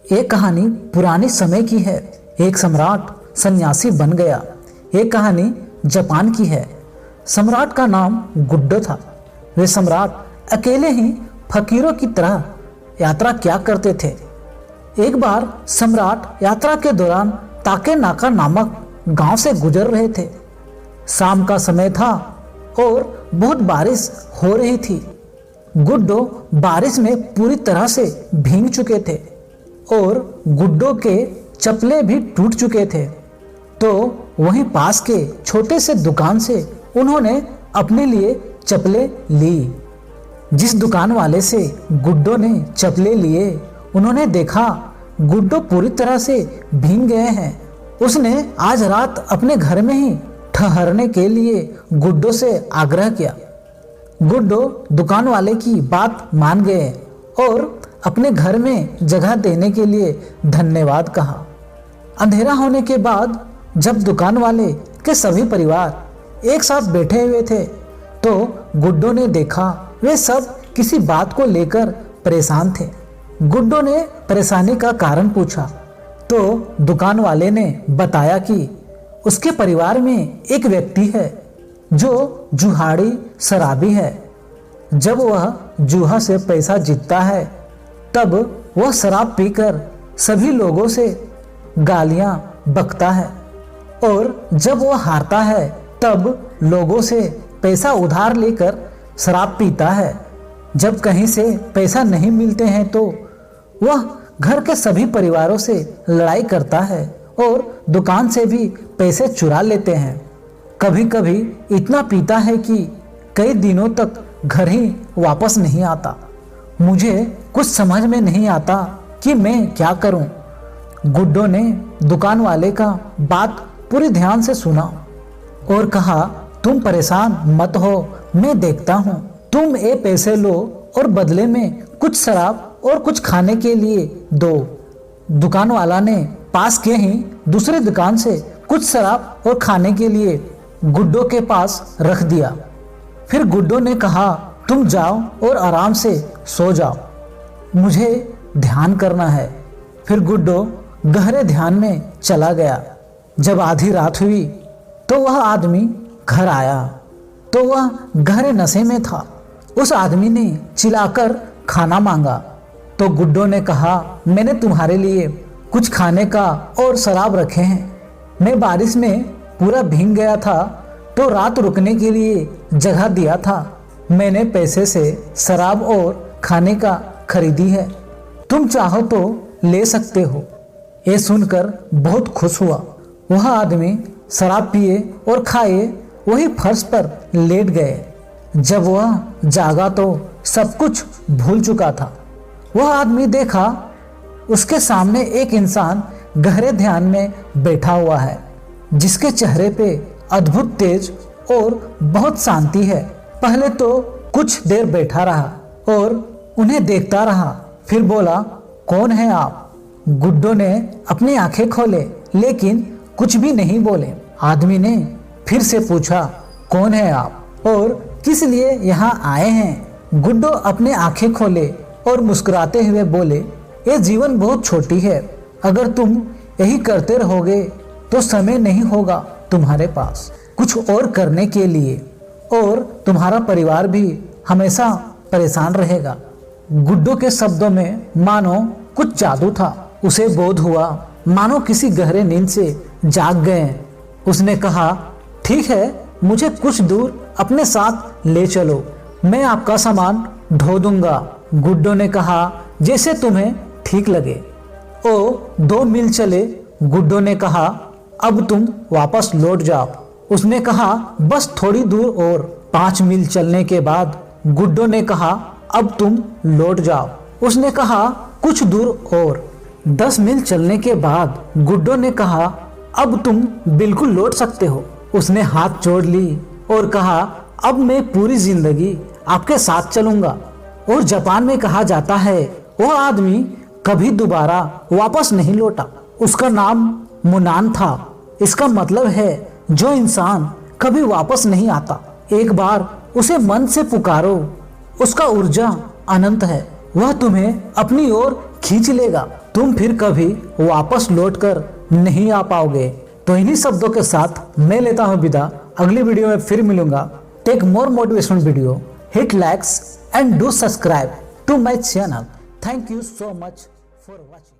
एक कहानी पुराने समय की है। एक सम्राट सन्यासी बन गया। एक कहानी जापान की है। सम्राट का नाम गुड्डो था। वे सम्राट अकेले ही फकीरों की तरह यात्रा किया करते थे। एक बार सम्राट यात्रा के दौरान ताके नाका नामक गांव से गुजर रहे थे। शाम का समय था और बहुत बारिश हो रही थी। गुड्डो बारिश में पूरी तरह से भीग चुके थे और गुड्डो के चप्पलें भी टूट चुके थे। तो वहीं पास के छोटे से दुकान से उन्होंने अपने लिए चप्पलें ली। जिस दुकान वाले से गुड्डो ने चप्पलें लिए, उन्होंने देखा गुड्डो पूरी तरह से भीग गए हैं। उसने आज रात अपने घर में ही ठहरने के लिए गुड्डो से आग्रह किया। गुड्डो दुकान वाले की बात मान गए और अपने घर में जगह देने के लिए धन्यवाद कहा। अंधेरा होने के बाद जब दुकान वाले के सभी परिवार एक साथ बैठे हुए थे, तो गुड्डो ने देखा वे सब किसी बात को लेकर परेशान थे। गुड्डो ने परेशानी का कारण पूछा तो दुकान वाले ने बताया कि उसके परिवार में एक व्यक्ति है जो जुहाड़ी शराबी है। जब वह जुआ से पैसा जीतता है, तब वह शराब पीकर सभी लोगों से गालियां बकता है और जब वह हारता है, तब लोगों से पैसा उधार लेकर शराब पीता है। जब कहीं से पैसा नहीं मिलते हैं, तो वह घर के सभी परिवारों से लड़ाई करता है और दुकान से भी पैसे चुरा लेते हैं। कभी कभी इतना पीता है कि कई दिनों तक घर ही वापस नहीं आता। मुझे कुछ समझ में नहीं आता कि मैं क्या करूं। गुड्डो ने दुकान वाले का बात पूरी ध्यान से सुना और कहा, तुम परेशान मत हो, मैं देखता हूं। तुम ये पैसे लो और बदले में कुछ शराब और कुछ खाने के लिए दो। दुकान वाला ने पास के ही दूसरे दुकान से कुछ शराब और खाने के लिए गुड्डो के पास रख दिया। फिर गुड्डो ने कहा, तुम जाओ और आराम से सो जाओ, मुझे ध्यान करना है। फिर गुड्डो गहरे ध्यान में चला गया। जब आधी रात हुई तो वह आदमी घर आया तो वह गहरे नशे में था। उस आदमी ने चिल्लाकर खाना मांगा तो गुड्डो ने कहा, मैंने तुम्हारे लिए कुछ खाने का और शराब रखे हैं। मैं बारिश में पूरा भीग गया था तो रात रुकने के लिए जगह दिया था। मैंने पैसे से शराब और खाने का खरीदी है, तुम चाहो तो ले सकते हो। ये सुनकर बहुत खुश हुआ। वह आदमी शराब पिए और खाए वही फर्श पर लेट गए। जब वह जागा तो सब कुछ भूल चुका था। वह आदमी देखा उसके सामने एक इंसान गहरे ध्यान में बैठा हुआ है, जिसके चेहरे पे अद्भुत तेज और बहुत शांति है। पहले तो कुछ देर बैठा रहा और उन्हें देखता रहा, फिर बोला, कौन है आप? गुड्डो ने अपनी आंखें खोले लेकिन कुछ भी नहीं बोले। आदमी ने फिर से पूछा, कौन है आप और किस लिए यहाँ आए हैं? गुड्डो अपने आंखें खोले और मुस्कुराते हुए बोले, ये जीवन बहुत छोटी है, अगर तुम यही करते रहोगे तो समय नहीं होगा तुम्हारे पास कुछ और करने के लिए और तुम्हारा परिवार भी हमेशा परेशान रहेगा। गुड्डो के शब्दों में मानो कुछ जादू था। उसे बोध हुआ मानो किसी गहरे नींद से जाग गए। उसने कहा, ठीक है, मुझे कुछ दूर अपने साथ ले चलो, मैं आपका सामान ढो दूंगा। गुड्डो ने कहा, जैसे तुम्हें ठीक लगे। ओ 2 मील चले। गुड्डो ने कहा, अब तुम वापस लौट जाओ। उसने कहा, बस थोड़ी दूर और। 5 मील चलने के बाद गुड्डो ने कहा, अब तुम लौट जाओ। उसने कहा, कुछ दूर और। 10 मील चलने के बाद गुड्डो ने कहा, अब तुम बिल्कुल लौट सकते हो। उसने हाथ जोड़ ली और कहा, अब मैं पूरी जिंदगी आपके साथ चलूंगा। और जापान में कहा जाता है, वह आदमी कभी दोबारा वापस नहीं लौटा। उसका नाम मुनान था। इसका मतलब है जो इंसान कभी वापस नहीं आता। एक बार उसे मन से पुकारो, उसका ऊर्जा अनंत है, वह तुम्हें अपनी ओर खींच लेगा। तुम फिर कभी वापस लौटकर नहीं आ पाओगे। तो इन्हीं शब्दों के साथ मैं लेता हूँ विदा। अगली वीडियो में फिर मिलूंगा। Take more motivational video, hit likes and do subscribe to my channel. Thank you so much for watching.